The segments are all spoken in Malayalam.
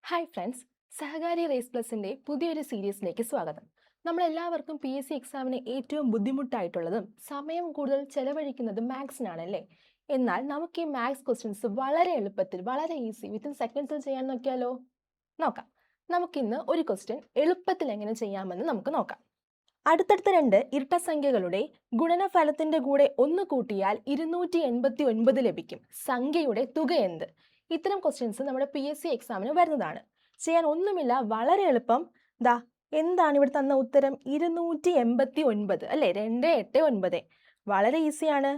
ഹായ് ഫ്രണ്ട്സ്, സഹകാരി റേസ് പ്ലസിൻ്റെ പുതിയൊരു സീരീസിലേക്ക് സ്വാഗതം. നമ്മളെല്ലാവർക്കും പി എസ് സി എക്സാമിന് ഏറ്റവും ബുദ്ധിമുട്ടായിട്ടുള്ളതും സമയം കൂടുതൽ ചെലവഴിക്കുന്നതും മാത്സിനാണല്ലേ. എന്നാൽ നമുക്ക് ഈ മാത്സ് ക്വസ്റ്റ്യൻസ് വളരെ എളുപ്പത്തിൽ, വളരെ ഈസി, വിത്തിൻ സെക്കൻഡ്സിൽ ചെയ്യാൻ നോക്കിയാലോ? നോക്കാം. നമുക്കിന്ന് ഒരു ക്വസ്റ്റ്യൻ എളുപ്പത്തിൽ എങ്ങനെ ചെയ്യാമെന്ന് നമുക്ക് നോക്കാം. അടുത്തടുത്ത രണ്ട് ഇരട്ട സംഖ്യകളുടെ ഗുണനഫലത്തിന്റെ കൂടെ ഒന്ന് കൂട്ടിയാൽ 289 ലഭിക്കും. സംഖ്യയുടെ തുക എന്ത്? ഇത്തരം ക്വസ്റ്റ്യൻസ് നമ്മുടെ പി എസ് സി എക്സാമിന് വരുന്നതാണ്. ചെയ്യാൻ ഒന്നുമില്ല, വളരെ എളുപ്പം. ദാ എന്താണ് ഇവിടെ തന്ന ഉത്തരം? 289 അല്ലേ, 289. വളരെ ഈസിയാണ്.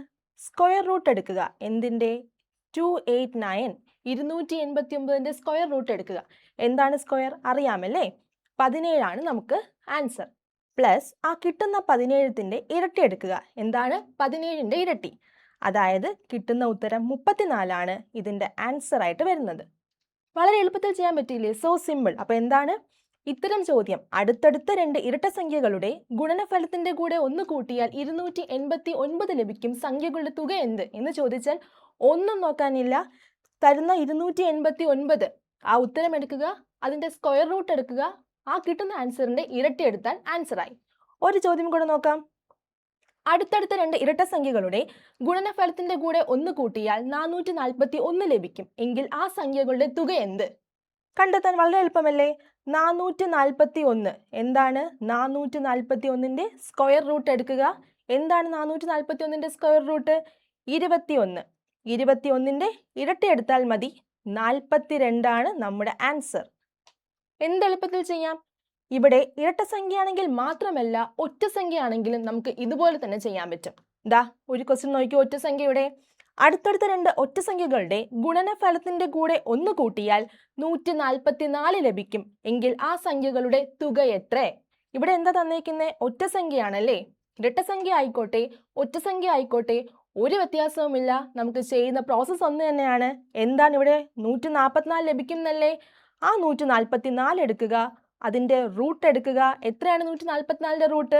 സ്ക്വയർ റൂട്ട് എടുക്കുക. എന്തിൻ്റെ? 289. 289ന്റെ സ്ക്വയർ റൂട്ട് എടുക്കുക. എന്താണ് സ്ക്വയർ? അറിയാമല്ലേ, 17 നമുക്ക് ആൻസർ. പ്ലസ് ആ കിട്ടുന്ന 17ന്റെ ഇരട്ടി എടുക്കുക. എന്താണ്? 17ന്റെ ഇരട്ടി. അതായത് കിട്ടുന്ന ഉത്തരം 34 ഇതിന്റെ ആൻസർ ആയിട്ട് വരുന്നത്. വളരെ എളുപ്പത്തിൽ ചെയ്യാൻ പറ്റിയില്ലേ? So simple. അപ്പൊ എന്താണ് ഇത്തരം ചോദ്യം? അടുത്തടുത്ത രണ്ട് ഇരട്ട സംഖ്യകളുടെ ഗുണനഫലത്തിന്റെ കൂടെ ഒന്ന് കൂട്ടിയാൽ 289 ലഭിക്കും. സംഖ്യകളുടെ തുക എന്ത് എന്ന് ചോദിച്ചാൽ ഒന്നും നോക്കാനില്ല. തരുന്ന 289 ആ ഉത്തരം എടുക്കുക, അതിന്റെ സ്ക്വയർ റൂട്ട് എടുക്കുക, ആ കിട്ടുന്ന ആൻസറിന്റെ ഇരട്ടി എടുത്താൽ ആൻസറായി. ഒരു ചോദ്യം കൂടെ നോക്കാം. അടുത്തടുത്ത രണ്ട് ഇരട്ട സംഖ്യകളുടെ ഗുണനഫലത്തിന്റെ കൂടെ ഒന്ന് കൂട്ടിയാൽ 441 ലഭിക്കും. എങ്കിൽ ആ സംഖ്യകളുടെ തുക എന്ത്? കണ്ടെത്താൻ വളരെ എളുപ്പമല്ലേ. 441 എന്താണ്? 441ന്റെ സ്ക്വയർ റൂട്ട് എടുക്കുക. എന്താണ് 441ന്റെ സ്ക്വയർ റൂട്ട്? 21. 21ന്റെ ഇരട്ടി എടുത്താൽ മതി. 42 നമ്മുടെ ആൻസർ. എന്തെളുപ്പത്തിൽ ചെയ്യാം. ഇവിടെ ഇരട്ട സംഖ്യയാണെങ്കിൽ മാത്രമല്ല, ഒറ്റ സംഖ്യയാണെങ്കിലും നമുക്ക് ഇതുപോലെ തന്നെ ചെയ്യാൻ പറ്റും. ദാ ഒരു ക്വസ്റ്റ്യൻ നോക്കി. ഒറ്റ സംഖ്യയുടെ അടുത്തടുത്ത രണ്ട് ഒറ്റ സംഖ്യകളുടെ ഗുണനഫലത്തിന്റെ കൂടെ ഒന്ന് കൂട്ടിയാൽ 144 ലഭിക്കും. എങ്കിൽ ആ സംഖ്യകളുടെ തുക എത്ര? ഇവിടെ എന്താ തന്നേക്കുന്നത്? ഒറ്റ സംഖ്യയാണല്ലേ. ഇരട്ട സംഖ്യ ആയിക്കോട്ടെ, ഒറ്റ സംഖ്യ ആയിക്കോട്ടെ, ഒരു വ്യത്യാസവുമില്ല. നമുക്ക് ചെയ്യുന്ന പ്രോസസ്സ് ഒന്ന് തന്നെയാണ്. എന്താണ് ഇവിടെ? 144 ലഭിക്കും എന്നല്ലേ. ആ 144 എടുക്കുക, അതിന്റെ റൂട്ട് എടുക്കുക. എത്രയാണ് 144ന്റെ റൂട്ട്?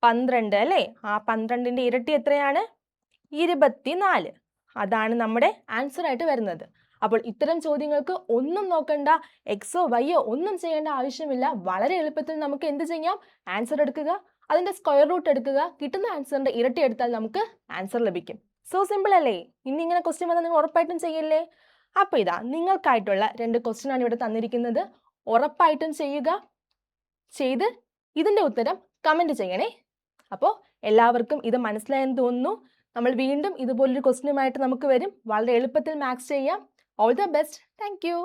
12 അല്ലേ. ആ 12ന്റെ ഇരട്ടി എത്രയാണ്? 24. അതാണ് നമ്മുടെ ആൻസർ ആയിട്ട് വരുന്നത്. അപ്പോൾ ഇത്തരം ചോദ്യങ്ങൾക്ക് ഒന്നും നോക്കണ്ട, എക്സോ വൈയോ ഒന്നും ചെയ്യേണ്ട ആവശ്യമില്ല. വളരെ എളുപ്പത്തിൽ നമുക്ക് എന്ത് ചെയ്യാം? ആൻസർ എടുക്കുക, അതിന്റെ സ്ക്വയർ റൂട്ട് എടുക്കുക, കിട്ടുന്ന ആൻസറിന്റെ ഇരട്ടി എടുത്താൽ നമുക്ക് ആൻസർ ലഭിക്കും. സോ സിമ്പിൾ അല്ലേ. ഇനി ഇങ്ങനെ ക്വസ്റ്റ്യൻ വന്നാൽ നിങ്ങൾ ഉറപ്പായിട്ടും ചെയ്യില്ലേ? അപ്പോൾ ഇതാ നിങ്ങൾക്കായിട്ടുള്ള രണ്ട് ക്വസ്റ്റ്യൻ ആണ് ഇവിടെ തന്നിരിക്കുന്നത്. ഉറപ്പായിട്ടും ചെയ്യുക. ചെയ്ത് ഇതിന്റെ ഉത്തരം കമന്റ് ചെയ്യണേ. അപ്പോൾ എല്ലാവർക്കും ഇത് മനസ്സിലായെന്ന് തോന്നുന്നു. നമ്മൾ വീണ്ടും ഇതുപോലൊരു ക്വസ്റ്റ്യനുമായിട്ട് നമുക്ക് വരും. വളരെ എളുപ്പത്തിൽ മാത്സ് ചെയ്യാം. All the best. Thank you.